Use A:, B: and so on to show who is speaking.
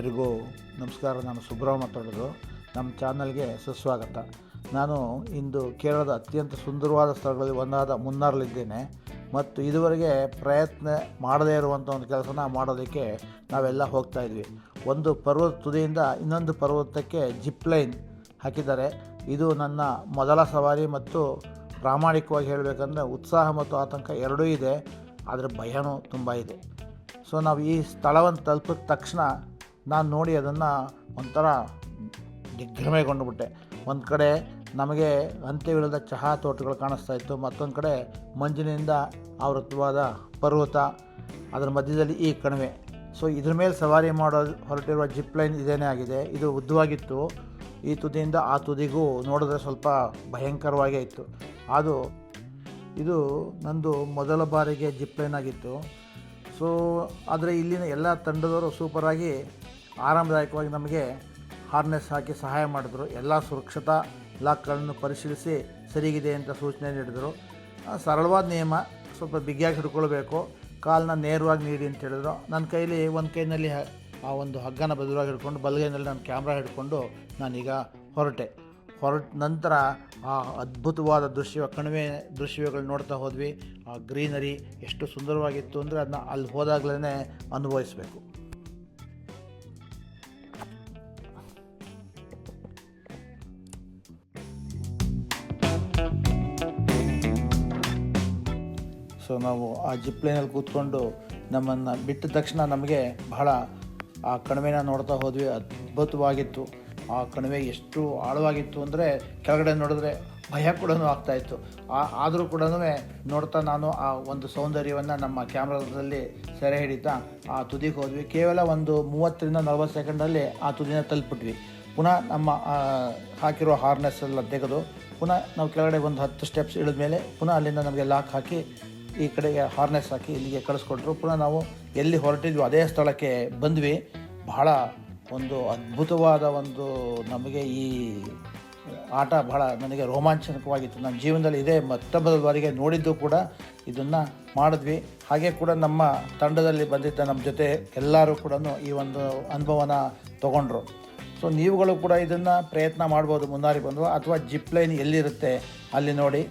A: ಎಲ್ಲರಿಗೂ ನಮಸ್ಕಾರ. ನಾನು ಸುಬ್ರಹ್ಮ ಮಾತಾಡೋದು. ನಮ್ಮ ಚಾನಲ್ಗೆ ಸುಸ್ವಾಗತ. ನಾನು ಇಂದು ಕೇರಳದ ಅತ್ಯಂತ ಸುಂದರವಾದ ಸ್ಥಳಗಳಲ್ಲಿ ಒಂದಾದ ಮುನ್ನಾರ್ಲಿದ್ದೇನೆ ಮತ್ತು ಇದುವರೆಗೆ ಪ್ರಯತ್ನ ಮಾಡದೇ ಇರುವಂಥ ಒಂದು ಕೆಲಸನ ಮಾಡೋದಕ್ಕೆ ನಾವೆಲ್ಲ ಹೋಗ್ತಾಯಿದ್ವಿ. ಒಂದು ಪರ್ವತ ತುದಿಯಿಂದ ಇನ್ನೊಂದು ಪರ್ವತಕ್ಕೆ ಜಿಪ್ಲೈನ್ ಹಾಕಿದ್ದಾರೆ. ಇದು ನನ್ನ ಮೊದಲ ಸವಾರಿ ಮತ್ತು ಪ್ರಾಮಾಣಿಕವಾಗಿ ಹೇಳಬೇಕಂದ್ರೆ ಉತ್ಸಾಹ ಮತ್ತು ಆತಂಕ ಎರಡೂ ಇದೆ, ಆದರೆ ಭಯನೂ ತುಂಬ ಇದೆ. ಸೊ ನಾವು ಈ ಸ್ಥಳವನ್ನು ತಲುಪಿದ ತಕ್ಷಣ ನಾನು ನೋಡಿ ಅದನ್ನು ಒಂಥರ ದಿಗ್ಭ್ರಮೆಗೊಂಡುಬಿಟ್ಟೆ. ಒಂದು ಕಡೆ ನಮಗೆ ಅಂತ್ಯವಿಲ್ಲದ ಚಹಾ ತೋಟಗಳು ಕಾಣಿಸ್ತಾ ಇತ್ತು, ಮತ್ತೊಂದು ಕಡೆ ಮಂಜಿನಿಂದ ಆವೃತವಾದ ಪರ್ವತ, ಅದರ ಮಧ್ಯದಲ್ಲಿ ಈ ಕಣಿವೆ. ಸೊ ಇದ್ರ ಮೇಲೆ ಸವಾರಿ ಹೊರಟಿರುವ ಜಿಪ್ಲೈನ್ ಇದೇನೇ ಆಗಿದೆ. ಇದು ಉದ್ದವಾಗಿತ್ತು. ಈ ತುದಿಯಿಂದ ಆ ತುದಿಗೂ ನೋಡಿದ್ರೆ ಸ್ವಲ್ಪ ಭಯಂಕರವಾಗೇ ಇತ್ತು. ಇದು ನಂದು ಮೊದಲ ಬಾರಿಗೆ ಜಿಪ್ಲೈನ್ ಆಗಿತ್ತು. ಸೊ ಆದರೆ ಇಲ್ಲಿನ ಎಲ್ಲ ತಂಡದವರು ಸೂಪರಾಗಿ ಆರಾಮದಾಯಕವಾಗಿ ನಮಗೆ ಹಾರ್ನೆಸ್ ಹಾಕಿ ಸಹಾಯ ಮಾಡಿದ್ರು. ಎಲ್ಲ ಸುರಕ್ಷತಾ ಲಾಕ್ಗಳನ್ನು ಪರಿಶೀಲಿಸಿ ಸರಿಗಿದೆ ಅಂತ ಸೂಚನೆ ನೀಡಿದರು. ಸರಳವಾದ ನಿಯಮ, ಸ್ವಲ್ಪ ಬಿಗಿಯಾಗಿ ಹಿಡ್ಕೊಳ್ಬೇಕು, ಕಾಲನ್ನ ನೇರವಾಗಿ ನೀಡಿ ಅಂತ ಹೇಳಿದ್ರು. ನನ್ನ ಕೈಲಿ ಒಂದು ಕೈನಲ್ಲಿ ಆ ಒಂದು ಹಗ್ಗನ ಬದಲಾಗಿ ಹಿಡ್ಕೊಂಡು ಬಲಗೈನಲ್ಲಿ ನಾನು ಕ್ಯಾಮ್ರಾ ಹಿಡ್ಕೊಂಡು ನಾನೀಗ ಹೊರಟ ನಂತರ ಆ ಅದ್ಭುತವಾದ ಕಣಿವೆ ದೃಶ್ಯಗಳು ನೋಡ್ತಾ ಹೋದ್ವಿ. ಆ ಗ್ರೀನರಿ ಎಷ್ಟು ಸುಂದರವಾಗಿತ್ತು ಅಂದರೆ ಅದನ್ನ ಅಲ್ಲಿ ಹೋದಾಗಲೇ ಅನುಭವಿಸಬೇಕು. ಸೊ ನಾವು ಆ ಜಿಪ್ಲೈನಲ್ಲಿ ಕೂತ್ಕೊಂಡು ನಮ್ಮನ್ನು ಬಿಟ್ಟ ತಕ್ಷಣ ನಮಗೆ ಬಹಳ ಆ ಕಣಿವೆನ ನೋಡ್ತಾ ಹೋದ್ವಿ. ಅದ್ಭುತವಾಗಿತ್ತು. ಆ ಕಣಿವೆ ಎಷ್ಟು ಆಳವಾಗಿತ್ತು ಅಂದರೆ ಕೆಳಗಡೆ ನೋಡಿದ್ರೆ ಭಯ ಕೂಡ ಆಗ್ತಾಯಿತ್ತು. ಆದರೂ ಕೂಡ ನೋಡ್ತಾ ನಾನು ಆ ಒಂದು ಸೌಂದರ್ಯವನ್ನು ನಮ್ಮ ಕ್ಯಾಮ್ರಾದಲ್ಲಿ ಸೆರೆ ಹಿಡಿತಾ ಆ ತುದಿಗೆ ಹೋದ್ವಿ. ಕೇವಲ ಒಂದು 30-40 ಸೆಕೆಂಡಲ್ಲಿ ಆ ತುದಿನ ತಲುಪಿಬಿಟ್ವಿ. ಪುನಃ ನಮ್ಮ ಹಾಕಿರೋ ಹಾರ್ನೆಸ್ ಎಲ್ಲ ತೆಗೆದು ಪುನಃ ನಾವು ಕೆಳಗಡೆ ಒಂದು 10 ಸ್ಟೆಪ್ಸ್ ಇಳಿದ ಮೇಲೆ ಪುನಃ ಅಲ್ಲಿಂದ ನಮಗೆ ಲಾಕ್ ಹಾಕಿ ಈ ಕಡೆಗೆ ಹಾರ್ನೆಸ್ ಹಾಕಿ ಇಲ್ಲಿಗೆ ಕಳಿಸ್ಕೊಟ್ರು. ಪುನಃ ನಾವು ಎಲ್ಲಿ ಹೊರಟಿದ್ವಿ ಅದೇ ಸ್ಥಳಕ್ಕೆ ಬಂದ್ವಿ. ಬಹಳ ಒಂದು ಅದ್ಭುತವಾದ ನಮಗೆ ಈ ಆಟ ಬಹಳ ನನಗೆ ರೋಮಾಂಚನಕವಾಗಿತ್ತು. ನನ್ನ ಜೀವನದಲ್ಲಿ ಇದೇ ಮೊದಲ ಬಾರಿಗೆ ನೋಡಿದ್ದು ಕೂಡ. ಇದನ್ನು ಮಾಡಿದ್ವಿ. ಹಾಗೆ ಕೂಡ ನಮ್ಮ ತಂಡದಲ್ಲಿ ಬಂದಿದ್ದ ನಮ್ಮ ಜೊತೆ ಎಲ್ಲರೂ ಕೂಡ ಈ ಒಂದು ಅನುಭವನ ತೊಗೊಂಡ್ರು. ಸೊ ನೀವುಗಳು ಕೂಡ ಇದನ್ನು ಪ್ರಯತ್ನ ಮಾಡ್ಬೋದು ಮುನ್ನಾರಿಗೆ ಬಂದು, ಅಥವಾ ಜಿಪ್ಲೈನ್ ಎಲ್ಲಿರುತ್ತೆ ಅಲ್ಲಿ ನೋಡಿ.